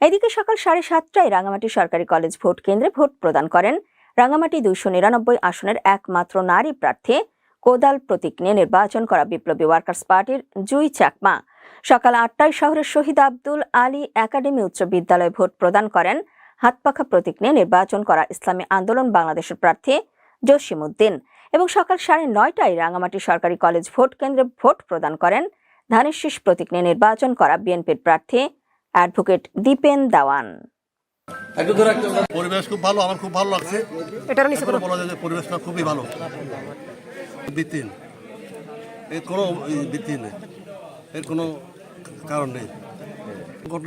এদিকে সকাল 7:30টায় রাঙামাটি সরকারি কলেজ ভোট কেন্দ্রে ভোট প্রদান করেন রাঙামাটি 299 আসনের একমাত্র নারী প্রার্থী কোদাল প্রতীক নিয়ে নির্বাচন করা বিপ্লবী ওয়ার্কার্স পার্টির জুই চাকমা। সকাল 8টায় শহরের শহীদ আব্দুল আলী একাডেমি উচ্চ বিদ্যালয়ে ভোট প্রদান করেন হাতপাখা প্রতীক নিয়ে নির্বাচন করা ইসলামী আন্দোলন বাংলাদেশের প্রার্থী জসিমউদ্দিন এবং সকাল 9:30টায় রাঙামাটি সরকারি কলেজ ভোট কেন্দ্রে ভোট প্রদান করেন ধানের শীষ প্রতীক নিয়ে নির্বাচন করা বিএনপির প্রার্থী অ্যাডভোকেট দীপেন দেওয়ান। পরিবেশ খুব ভালো, আমার খুব ভালো লাগছে। বলা যায় যে পরিবেশটা খুবই ভালো, ভিত্তিহীন, এর কোনো ভিত্তি নেই, এর কোনো কারণ নেই।